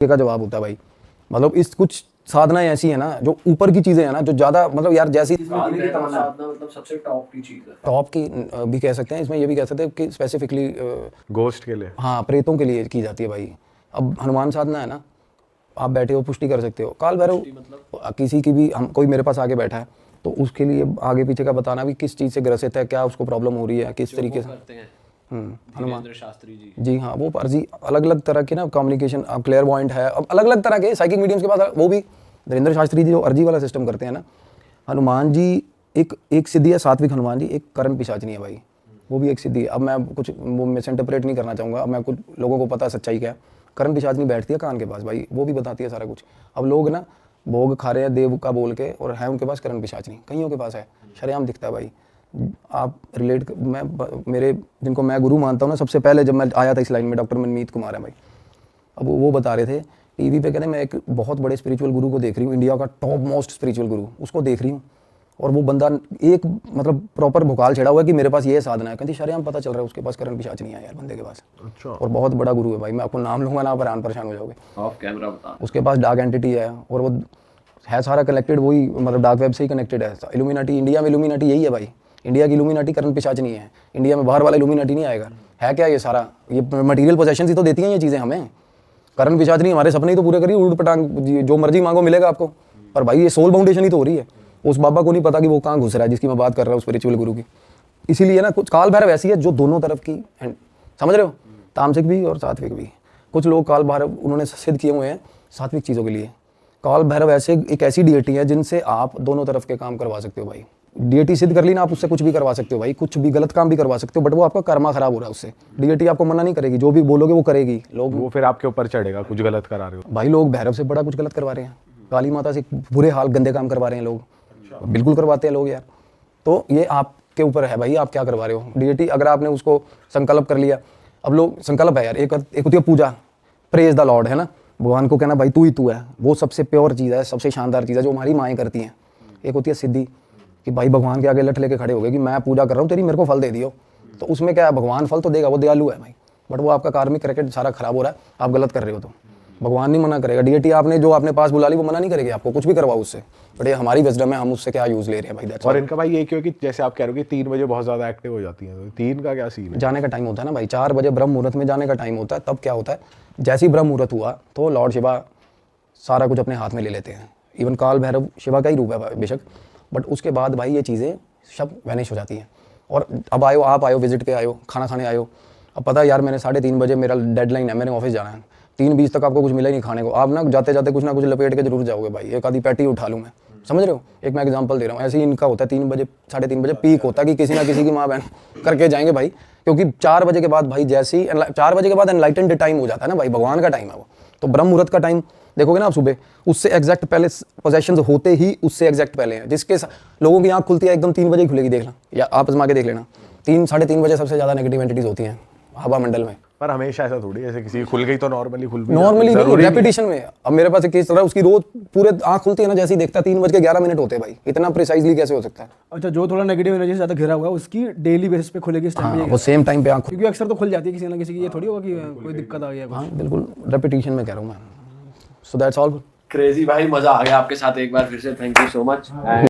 का जवाब होता है भाई। मतलब इस कुछ साधनाएं ऐसी है ना जो ऊपर की चीजें है ना, जो ज्यादा मतलब यार जैसी साधना मतलब सबसे टॉप की चीज है, टॉप की भी कह सकते हैं, इसमें ये भी कह सकते हैं कि स्पेसिफिकली घोस्ट के लिए, हाँ प्रेतों के लिए की जाती है भाई। अब हनुमान साधना है ना, आप बैठे हो पुष्टि कर सकते हो। काल भैरव किसी की भी, हम कोई मेरे पास आके बैठा है तो उसके लिए आगे पीछे का बताना भी किस चीज़ से ग्रसित है, क्या उसको प्रॉब्लम हो रही है, किस तरीके से। हनुमान शास्त्री जी। जी हाँ, वो पर्जी अलग अलग तरह के ना कम्युनिकेशन, अब क्लेयरवॉयंट है, अब अलग अलग तरह के साइकिक मीडियम्स के पास, वो भी धीरेन्द्र शास्त्री जी जो अर्जी वाला सिस्टम करते हैं ना। हनुमान जी एक सिद्धि है, सात्विक हनुमान जी, एक करण पिशाचनी है भाई, वो भी एक सिद्धि है। अब मैं कुछ वो मिस इंटरप्रेट नहीं करना चाहूँगा, अब मैं कुछ लोगों को पता है सच्चाई क्या है। करण पिशाचनी बैठती है कान के पास भाई, वो भी बताती है सारा कुछ। अब लोग ना भोग खा रहे हैं देव का बोल के, और है उनके पास करण पिशाचनी, कईयों के पास है, शरेआम दिखता है भाई। आप रिलेट, मैं मेरे जिनको मैं गुरु मानता हूँ ना, सबसे पहले जब मैं आया था इस लाइन में, डॉक्टर मनमीत कुमार है भाई। अब वो बता रहे थे टीवी पे, कहते मैं एक बहुत बड़े स्पिरिचुअल गुरु को देख रही हूँ, इंडिया का टॉप मोस्ट स्पिरिचुअल गुरु, उसको देख रही हूँ, और वो बंदा एक मतलब प्रॉपर भुकाल छेड़ा हुआ है कि मेरे पास ये साधना है। कहती शरेआम पता चल रहा है उसके पास करण पिशाचनी है यार बंदे के पास। अच्छा। और बहुत बड़ा गुरु है भाई, मैं आपको नाम लूंगा ना, आप परेशान हो जाओगे। ऑफ कैमरा बता। उसके पास डार्क एंटिटी है, और वो है सारा कनेक्टेड, वही मतलब डार्क वेब से ही कनेक्टेड है। इल्यूमिनाटी, इंडिया में इल्यूमिनाटी यही है भाई, इंडिया की इल्यूमिनाटी करण पिशाचनी है। इंडिया में बाहर वाला इल्यूमिनाटी नहीं आएगा। है क्या ये सारा, ये मटेरियल पोजेशन ही तो देती हैं ये चीज़ें हमें। करण पिशाचनी हमारे सपने ही तो पूरे करिए, उलट पटांग जो मर्जी मांगो मिलेगा आपको। पर भाई ये सोल फाउंडेशन ही तो हो रही है। उस बाबा को नहीं पता कि वो कहाँ घुस रहा है जिसकी मैं बात कर रहा हूँ, स्पिरिचुअल गुरु की। इसीलिए ना कुछ काल भैरव ऐसी है जो दोनों तरफ की, समझ रहे हो, तामसिक भी और सात्विक भी। कुछ लोग काल भैरव उन्होंने सिद्ध किए हुए हैं सात्विक चीज़ों के लिए। काल भैरव ऐसे एक ऐसी डीएटी है जिनसे आप दोनों तरफ के काम करवा सकते हो भाई। डीएटी सिद्ध कर ली ना, आप उससे कुछ भी करवा सकते हो भाई, कुछ भी गलत काम भी करवा सकते हो, बट वो आपका कर्मा खराब हो रहा है उससे। डीएटी आपको मना नहीं करेगी, जो भी बोलोगे वो करेगी। लोग वो फिर आपके ऊपर चढ़ेगा कुछ गलत करा रहे हो भाई, लोग भैरव से बड़ा कुछ गलत करवा रहे हैं, काली माता से बुरे हाल गंदे काम करवा रहे हैं लोग। बिल्कुल करवाते हैं लोग यार। तो ये आपके ऊपर है भाई, आप क्या करवा रहे हो। डीएटी अगर आपने उसको संकल्प कर लिया, अब लोग संकल्प है यार, एक होती है पूजा, प्रेज द लॉर्ड है ना, भगवान को कहना भाई तू ही तू है, वो सबसे प्योर चीज़ है, सबसे शानदार चीज़ है जो हमारी माएँ करती हैं। एक होती है सिद्धि, कि भाई भगवान के आगे लठ लेके खड़े हो गए कि मैं पूजा कर रहा हूँ तेरी, मेरे को फल दे दियो। तो उसमें क्या है, भगवान फल तो देगा, वो दयालु है भाई, बट वो आपका कार्मिक रैकेट सारा खराब हो रहा है, आप गलत कर रहे हो। तो भगवान नहीं मना करेगा। डीएटी आपने जो आपने पास बुला ली वो मना नहीं करेगी आपको, कुछ भी करवाओ उससे, बट ये हमारी विजडम है, हम उससे क्या यूज़ ले रहे हैं भाई। और इनका भाई ये क्यों कि जैसे आप कह रहे हो कि 3 बजे बहुत ज़्यादा एक्टिव हो जाती हैं, तो 3 का क्या सीन है? जाने का टाइम होता है ना भाई, 4 बजे ब्रह्म मुहूर्त में जाने का टाइम होता है। तब क्या होता है, जैसे ही ब्रह्म मुहूर्त हुआ तो लॉर्ड शिवा सारा कुछ अपने हाथ में ले लेते हैं। इवन काल भैरव शिवा का ही रूप है बेशक, बट उसके बाद भाई ये चीज़ें सब वैनिश हो जाती हैं। और अब आयो, आप आयो, विजिट पे आयो, खाना खाने आयो, अब पता है यार मैंने 3:30 बजे मेरा डेडलाइन है, मैंने ऑफिस जाना है, 3:20 तक आपको कुछ मिला ही नहीं खाने को, आप ना जाते जाते कुछ ना कुछ लपेट के जरूर जाओगे भाई, एक आधी पैटी उठा लूँ मैं, समझ रहे हो। एक मैं एग्जांपल दे रहा हूँ, ऐसे ही इनका होता है 3 बजे 3:30 बजे पीक होता है कि किसी ना किसी की माँ बहन करके जाएंगे भाई, क्योंकि 4 बजे के बाद भाई, जैसे ही 4 बजे के बाद एनलाइटेंड टाइम हो जाता है ना भाई, भगवान का टाइम है वो। तो ब्रह्म मुहूर्त का टाइम देखोगे ना आप सुबह, उससे एग्जैक्ट पहले पोजेशन होते ही उससे एग्जैक्ट पहले हैं, जिसके लोगों की आँख खुलती है एकदम 3 बजे ही खुलेगी, देख लेना या आप आजमा के देख लेना, 3-3:30 बजे सबसे ज़्यादा नेगेटिव एंटिटीज होती हैं हवा मंडल में। पर हमेशा ऐसा थोड़ी, ऐसे किसी की खुल गई तो नॉर्मली नॉर्मली नहीं, रेपिटेशन में। अब मेरे पास एक केस चल रहा है, उसकी रोज पूरे आँख खुलती है ना, जैसे ही देखता है 3:11 होते हैं भाई, इतना प्रिसाइजली कैसे हो सकता है। अच्छा, जो थोड़ा नेगेटिव एनर्जी से ज़्यादा घिरा हुआ है उसकी डेली बेसिस पे खुलेगी इस टाइम पे, वो सेम टाइम पे आँख, क्योंकि अक्सर तो खुल जाती है किसी ना किसी की, ये थोड़ी होगा कि कोई दिक्कत आ गई है। हाँ बिल्कुल रेपिटेशन में कह रहा हूँ मैं। So that's all. क्रेजी भाई, मजा आ गया आपके साथ एक बार फिर से, थैंक यू सो मच।